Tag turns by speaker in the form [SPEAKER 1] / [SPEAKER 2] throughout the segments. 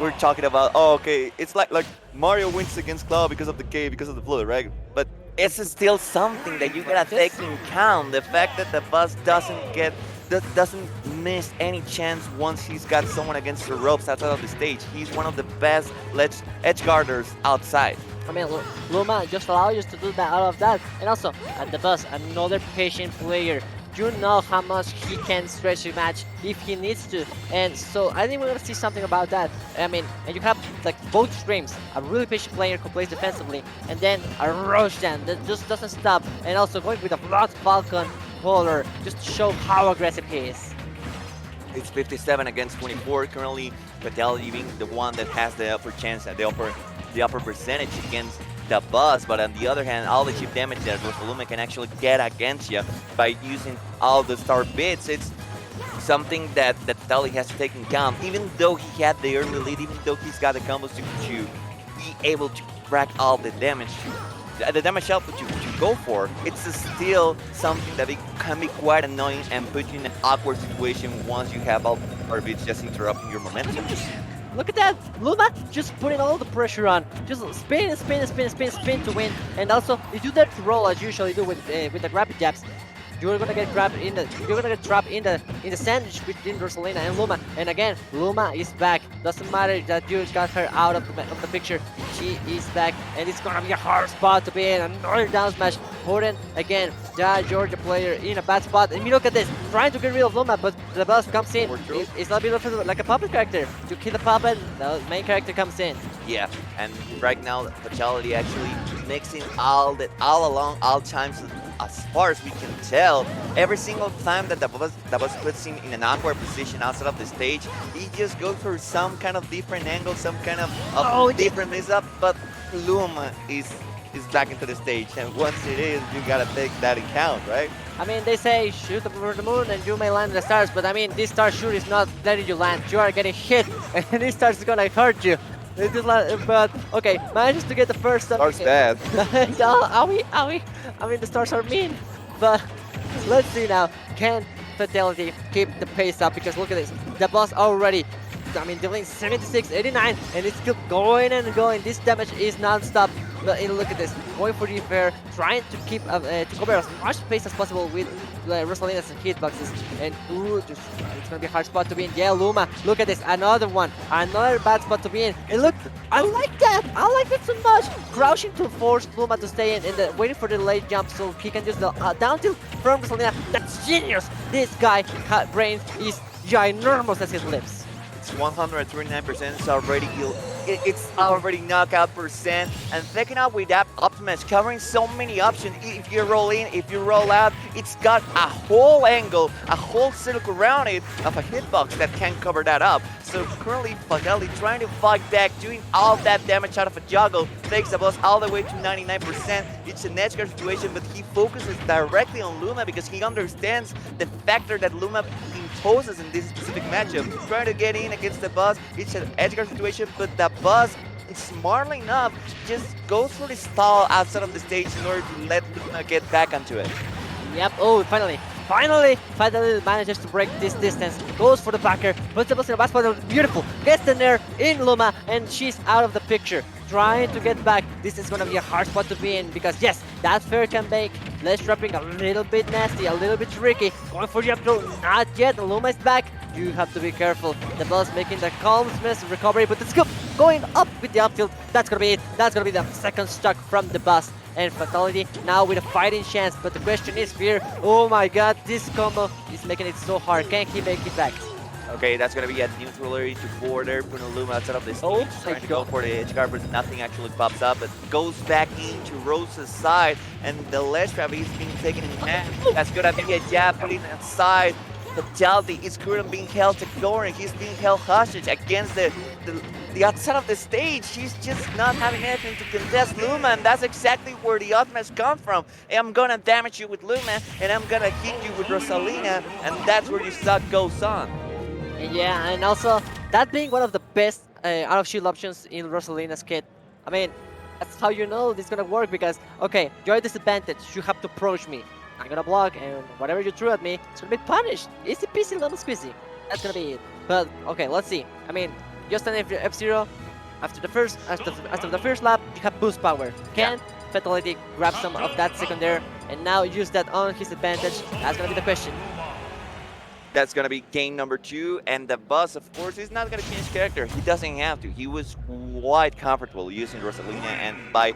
[SPEAKER 1] we're talking about, oh, okay, it's like Mario wins against Cloud because of the K, because of the flood, right? But it's still something that you gotta take in count. The fact that the bus doesn't miss any chance once he's got someone against the ropes outside of the stage. He's one of the best edge guarders outside.
[SPEAKER 2] I mean, Luma just allows you to do that out of that. And also, at the bus, another patient player. You know how much he can stretch a match if he needs to. And so I think we're gonna see something about that. I mean, and you have like both streams, a really patient player who plays defensively, and then a Roshan that just doesn't stop. And also going with a blood Falcon bowler just to show how aggressive he is.
[SPEAKER 1] It's 57 against 24. Currently, Fatality being the one that has the upper chance and the upper percentage against the bus. But on the other hand, all the chip damage that Rosalina can actually get against you by using all the star bits, it's something that Fatality has to take into account. Even though he had the early lead, even though he's got the combos to be able to rack all the damage, the damage output to go for, it's still something that it can be quite annoying and put you in an awkward situation once you have all the bits just interrupting your momentum.
[SPEAKER 2] Look at that! Luma just putting all the pressure on. Just spin, spin, spin, spin, spin to win. And also, if you dare to roll as you usually do with the rapid jabs, you're gonna get trapped in the sandwich between Rosalina and Luma. And again, Luma is back. Doesn't matter that you got her out of the picture. She is back, and it's gonna be a hard spot to be in. Another down smash. Putting again, the Georgia player in a bad spot. And you look at this, trying to get rid of Luma, but the boss comes in. It's not being like a puppet character. To kill the puppet, the main character comes in.
[SPEAKER 1] Yeah, and right now Fatality actually mixing all along, all times, as far as we can tell. Every single time that the bus puts him in an awkward position outside of the stage, he just goes for some kind of different angle, some kind of different mix-up, but Luma is back into the stage, and once it is, you gotta take that in count, right?
[SPEAKER 2] I mean, they say shoot for the moon and you may land the stars, but I mean, this star shoot is not letting you land. You are getting hit, and this star is gonna hurt you. But okay, manages to get the first stop.
[SPEAKER 1] Star's bad.
[SPEAKER 2] Owie. I mean, the stars are mean, but let's see now. Can Fatality keep the pace up? Because look at this, the boss already. I mean, dealing 76, 89, and it's still going and going. This damage is non-stop. But look at this, going for the fair, trying to keep to cover as much space as possible with Rosalina's hitboxes. And ooh, it's gonna be a hard spot to be in. Yeah, Luma, look at this, another one, another bad spot to be in. And look, I like that so much. Crouching to force Luma to stay in, and then waiting for the late jump so he can use the down tilt from Rosalina. That's genius. This guy brain is ginormous as his lips.
[SPEAKER 1] It's 139%. It's already knockout percent, and taking out with that Optimus, covering so many options. If you roll in, if you roll out, it's got a whole angle, a whole circle around it of a hitbox that can cover that up. So currently Fatality trying to fight back, doing all that damage out of a juggle, takes the boss all the way to 99%. It's an edge guard situation, but he focuses directly on Luma because he understands the factor that Luma imposes in this specific matchup. Trying to get in against the boss, it's an edge guard situation, but the boss, smartly enough, just goes for the stall outside of the stage in order to let Luna get back onto it.
[SPEAKER 2] Yep, oh, finally, manages to break this distance, goes for the backer, puts the boss in a bad spot, beautiful, gets the nair in Luma, and she's out of the picture. Trying to get back. This is gonna be a hard spot to be in because yes, that fair can make ledge trapping a little bit nasty, a little bit tricky. Going for the up throw, not yet. Luma is back. You have to be careful. The boss making the calm smash recovery, but the scoop going up with the up tilt. That's gonna be it. That's gonna be the second stock from the boss. And Fatality now with a fighting chance, but the question is here. Oh my god, this combo is making it so hard. Can he make it back?
[SPEAKER 1] Okay, that's gonna be a neutral area to border, putting Luma outside of the stage, trying to go for the edge guard, but nothing actually pops up. It goes back into Rosa's side, and the ledge trap is being taken in hand. That's gonna be a jab putting aside. Fatality is currently being held to corner. He's being held hostage against the outside of the stage. He's just not having anything to contest Luma, and that's exactly where the ultimates come from. I'm gonna damage you with Luma, and I'm gonna hit you with Rosalina, and that's where your suck goes on.
[SPEAKER 2] Yeah, and also that being one of the best out of shield options in Rosalina's kit. I mean, that's how you know this is gonna work because, okay, you're at disadvantage, you have to approach me. I'm gonna block, and whatever you threw at me, it's gonna be punished. Easy peasy lemon squeezy. That's gonna be it. But, okay, let's see. I mean, just an F0. After the first lap, you have boost power. Can Fatality grab some of that second there and now use that on his advantage? That's gonna be the question.
[SPEAKER 1] That's going to be game number 2, and the boss, of course, is not going to change character. He doesn't have to. He was quite comfortable using Rosalina, and by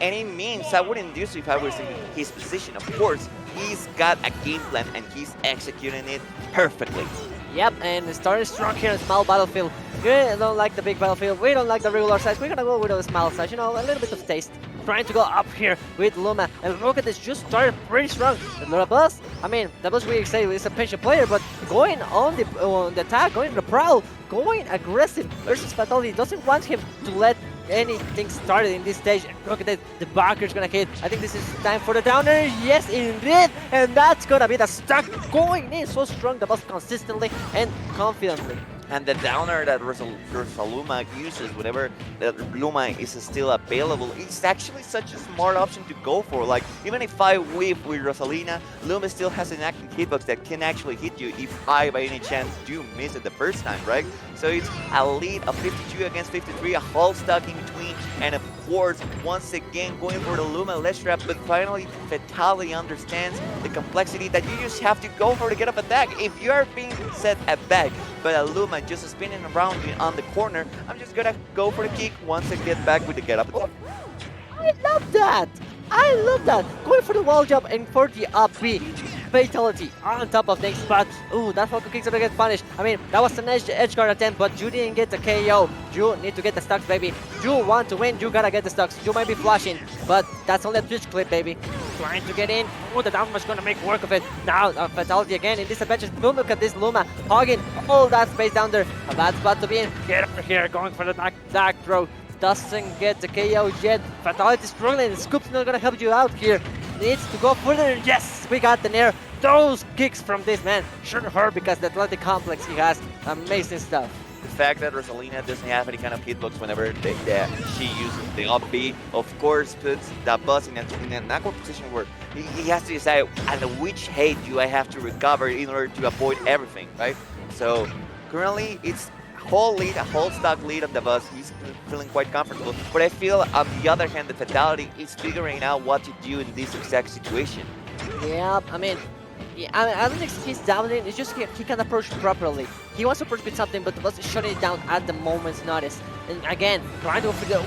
[SPEAKER 1] any means, I wouldn't do so if I was in his position. Of course, he's got a game plan, and he's executing it perfectly.
[SPEAKER 2] Yep, and starting strong here in small battlefield. We don't like the big battlefield, we don't like the regular size, we're gonna go with the small size, you know, a little bit of taste. Trying to go up here with Luma, and look at this, just started pretty strong. The Dabuz, I mean, Dabuz we say is a patient player, but going on the attack, going to the prowl, going aggressive versus Fatality, doesn't want him to let anything started in this stage. Look at it, the barker's gonna hit. I think this is time for the downer. Yes, indeed, and that's gonna be the stack going in so strong. The boss consistently and confidently.
[SPEAKER 1] And the downer that Rosaluma uses, whenever the Luma is still available, it's actually such a smart option to go for. Like, even if I whip with Rosalina, Luma still has an active hitbox that can actually hit you if I, by any chance, do miss it the first time, right? So it's a lead of 52 against 53, a whole stack in between, and of course, once again, going for the Luma ledge trap, but finally, Fatality understands the complexity that you just have to go for to get up attack. If you are being set back, but a Luma just spinning around you on the corner, I'm just gonna go for the kick once I get back with the get up attack.
[SPEAKER 2] I love that! I love that! Going for the wall jump and for the up B. Fatality on top of things, but ooh, that Falcon kick's gonna get punished. I mean, that was an edge guard attempt, but you didn't get the KO. You need to get the stocks, baby. You want to win, you gotta get the stocks. You might be flashing, but that's only a Twitch clip, baby. Trying to get in. Oh, the down smash gonna make work of it. Now, Fatality again in disadvantage. Boom, look at this Luma hogging all that space down there. A bad spot to be in. Get over here, going for the dark throw. Doesn't get the KO yet. Fatality struggling. Scoop's not gonna help you out here. Needs to go further. Yes, we got the nair. Those kicks from this man should hurt because the Atlantic complex he has. Amazing stuff.
[SPEAKER 1] The fact that Rosalina doesn't have any kind of hitbox whenever she uses the up B, of course, puts Dabuz in an awkward position where he has to decide at which hate do I have to recover in order to avoid everything, right? So currently it's a whole stock lead on Dabuz. He's feeling quite comfortable, but I feel on the other hand, the Fatality is figuring out what to do in this exact situation.
[SPEAKER 2] Yeah, I mean, I don't think he's doubting. It's just he can approach properly. He wants to approach with something, but was shutting it down at the moment's notice. And again, trying to figure out.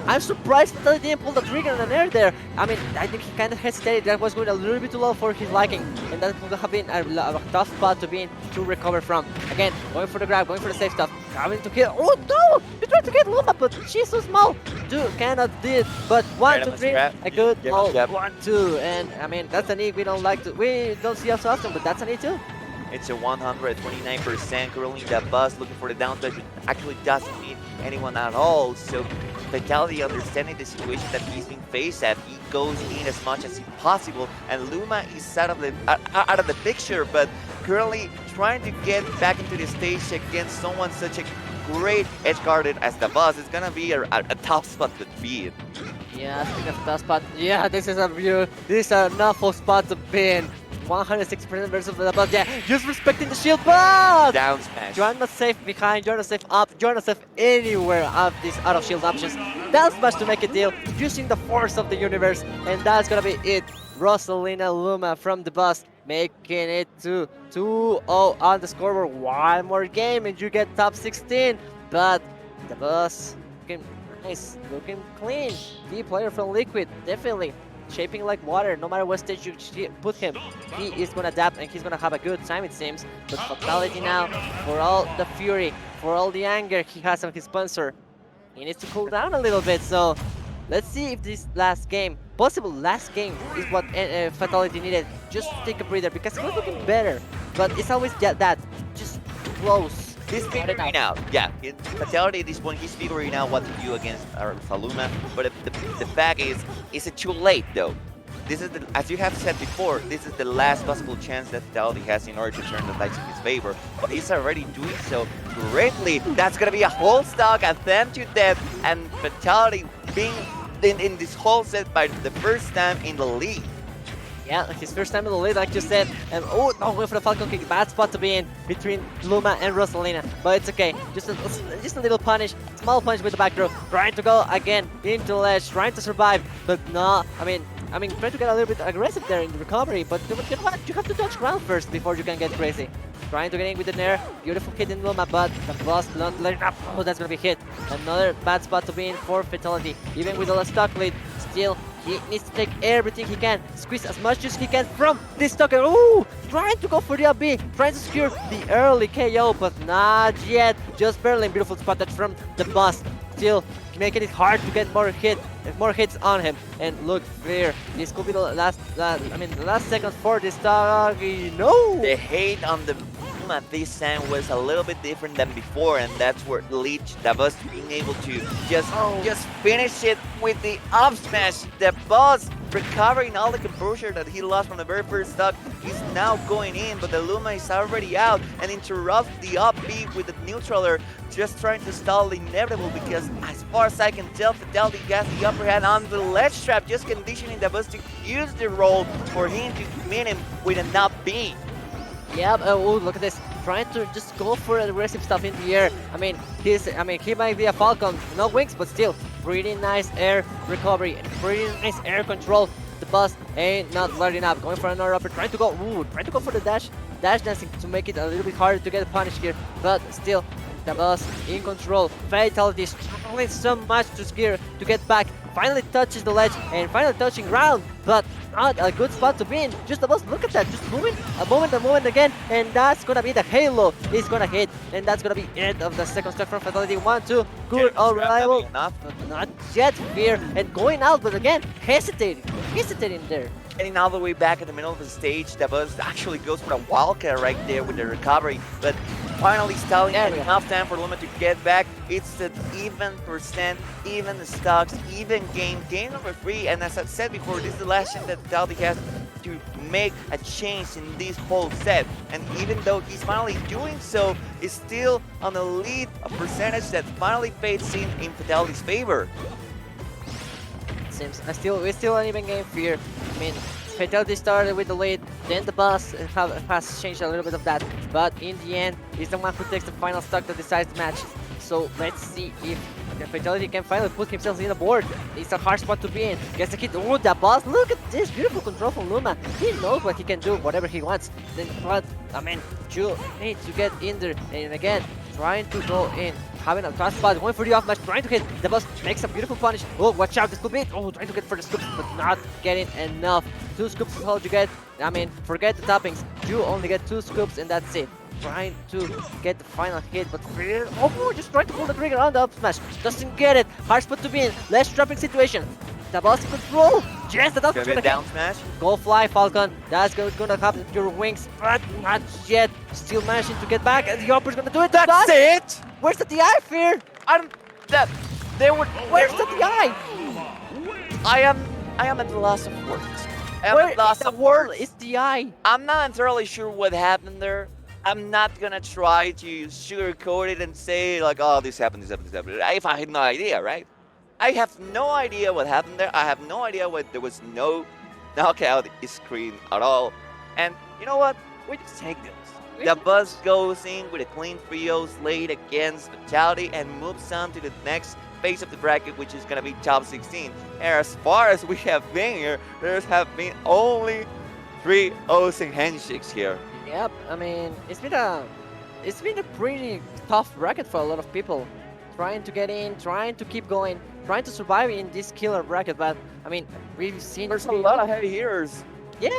[SPEAKER 2] I'm surprised that he didn't pull the trigger on an air there. I mean, I think he kind of hesitated. That was going a little bit too low for his liking. And that would have been a tough spot to be in to recover from. Again, going for the grab, going for the safe stuff. Having to kill. Oh no! He tried to get Luma, but she's so small. Two cannot did. But 1, 2, 3. A good hold. 1, 2. And I mean, that's a need we don't like to. We don't see us often, but that's a need too.
[SPEAKER 1] It's a 129% currently Dabuz looking for the down smash, but actually doesn't need anyone at all. So Fatality understanding the situation that he's being faced at, he goes in as much as possible, and Luma is out of the picture, but currently trying to get back into the stage against someone such a great edge guarded as Dabuz. It's gonna be a tough spot to be in.
[SPEAKER 2] Yeah, speaking of tough spot, yeah, this is an awful spot to be in. 106% versus the Dabuz. Yeah, just respecting the shield, but
[SPEAKER 1] down smash.
[SPEAKER 2] You're not safe behind, you're not safe up, you're not safe anywhere of these out of shield options. Down smash to make a deal, using the force of the universe, and that's gonna be it. Rosalina Luma from Dabuz making it to 2-0 on the scoreboard. One more game and you get top 16. But Dabuz looking nice, looking clean. The player from Liquid, definitely. Shaping like water, no matter what stage you put him, he is gonna adapt and he's gonna have a good time, it seems. But Fatality now, for all the fury, for all the anger he has on his sponsor, he needs to cool down a little bit. So let's see if this last game, possible last game, is what Fatality needed. Just take a breather because he was looking better, but it's always that, just close.
[SPEAKER 1] He's figuring out, yeah. In Fatality at this point, he's figuring out what to do against Faluma. But the fact is it too late though? This is as you have said before, this is the last possible chance that Fatality has in order to turn the lights in his favor. But he's already doing so greatly. That's gonna be a whole stock, a them to death, and Fatality being in this whole set by the first time in the league.
[SPEAKER 2] Yeah, his first time in the lead, like you said. And oh, no, going for the Falcon kick. Bad spot to be in between Luma and Rosalina. But it's okay. Just a little punish. Small punish with the back throw. Trying to go again into the ledge. Trying to survive. But no, I mean, trying to get a little bit aggressive there in the recovery. But you know what? You have to touch ground first before you can get crazy. Trying to get in with the Nair. Beautiful hit in Luma, but the boss not letting up. Oh, that's going to be hit. Another bad spot to be in for Fatality. Even with a stock lead, still he needs to take everything he can, squeeze as much as he can from this stocker. Ooh, trying to go for the LB, trying to secure the early KO, but not yet. Just barely. Beautiful spot touch from the boss. Still making it hard to get more hits on him. And look here, this could be the last second for this doggy. No,
[SPEAKER 1] The hate on the at this time was a little bit different than before, and that's where Leech Dabuz being able to just finish it with the up smash. The boss recovering all the composure that he lost from the very first stock. He's now going in, but the Luma is already out and interrupt the up B with the neutraler, just trying to stall the inevitable, because as far as I can tell, Fatality got the upper hand on the ledge trap, just conditioning Dabuz to use the roll for him to meet him with an up B.
[SPEAKER 2] Yep, oh, look at this. Trying to just go for aggressive stuff in the air. He might be a Falcon, no wings, but still, pretty nice air recovery and pretty nice air control. The boss ain't not letting up. Going for another upper, trying to go for the dash dancing to make it a little bit harder to get punished here. But still, the boss in control. Fatality struggling so much to get back. Finally touches the ledge and finally touching ground, but not a good spot to be in. Just the boss, look at that, just moving a moment again, and that's gonna be the halo. It's gonna hit, and that's gonna be it of the second stock from Fatality. 1-2, good, all reliable, but not yet. Fear and going out, but again hesitating there.
[SPEAKER 1] Getting all the way back in the middle of the stage, Dabuz actually goes for a wildcat right there with the recovery, but finally stalling enough time for Luma to get back. It's an even percent, even stocks, even game number 3, and as I've said before, this is the last chance that Fatality has to make a change in this whole set, and even though he's finally doing so, is still on a lead, a percentage that finally fades in Fatality's favor.
[SPEAKER 2] Seems we still an even game. Fear. Fatality started with the lead, then the boss has changed a little bit of that, but in the end, he's the one who takes the final stock that decides the match. So let's see if the Fatality can finally put himself in the board. It's a hard spot to be in. Gets the hit. Oh, the boss! Look at this beautiful control from Luma. He knows what he can do, whatever he wants. Then what? You need to get in there, and again, trying to go in. Having a tough spot, going for the off match, trying to hit. The boss makes a beautiful punish. Oh, watch out, this could be it. Oh, trying to get for the scoops, but not getting enough. 2 scoops is all you get. Forget the toppings. You only get 2 scoops, and that's it. Trying to get the final hit, but just trying to pull the trigger on the up smash. Doesn't get it. Hard spot to be in. Less dropping situation. The boss in control. Yes, that's gonna
[SPEAKER 1] be a down smash.
[SPEAKER 2] Go fly, Falcon. That's gonna happen to your wings, but not yet. Still managing to get back, and the upper's gonna do it.
[SPEAKER 1] That's it.
[SPEAKER 2] Where's the DI, Fear? Where's the DI?
[SPEAKER 1] I am at the loss of words.
[SPEAKER 2] Where in the world is DI?
[SPEAKER 1] I'm not entirely sure what happened there. I'm not gonna try to sugarcoat it and say like, oh, this happened. If I had no idea, right? I have no idea what happened there. I have no idea what there was no knockout screen at all. And you know what? We just take this. The buzz goes in with a clean trios laid against Fatality and moves on to the next phase of the bracket, which is going to be top 16. And as far as we have been here, there have been only 3 O's and handshakes here.
[SPEAKER 2] Yep, it's been a pretty tough bracket for a lot of people. Trying to get in, trying to keep going, trying to survive in this killer bracket, but we've seen
[SPEAKER 1] there's a lot of heavy hitters.
[SPEAKER 2] Yeah,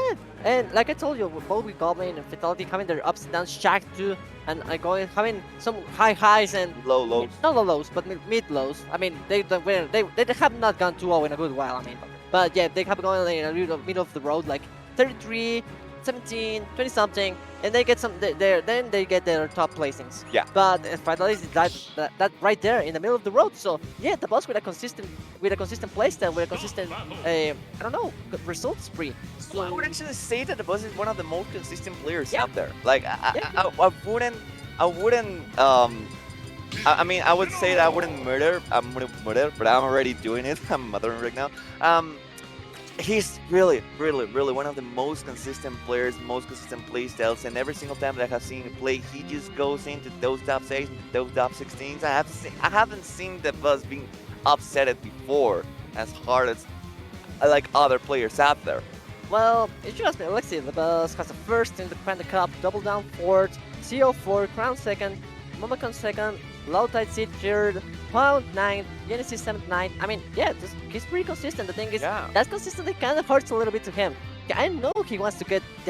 [SPEAKER 2] and like I told you, both with Goblin and Fatality having their ups and downs, Shaq too, and having some high highs and
[SPEAKER 1] low lows.
[SPEAKER 2] Not low lows, but mid lows. They have not gone 2-0 in a good while. But yeah, they have gone in a little middle of the road, like 33, 17, 20 something, and they get then they get their top placings.
[SPEAKER 1] Yeah.
[SPEAKER 2] But Fatality is that right there in the middle of the road. So yeah, the boss with a consistent playstyle, with a consistent result spree. So
[SPEAKER 1] I would actually say that the boss is one of the most consistent players out there. Like I would say that I wouldn't murder, but I'm already doing it. I'm mothering right now. He's really, really, really one of the most consistent players, most consistent play styles, and every single time that I have seen him play, he just goes into those top 6, those top 16s. I haven't seen the bus being upset before as hard as like other players out there.
[SPEAKER 2] Well, it just been, let's see, the Buzz has the first in the Panda Cup, Double Down fourth, CO4, Crown second, Momocon second, Low Tide Seed third, Wild ninth, Genesis 7th, 9th. I mean, yeah, he's pretty consistent. The thing is,
[SPEAKER 1] Yeah.
[SPEAKER 2] that consistency kind of hurts a little bit to him. I know he wants to get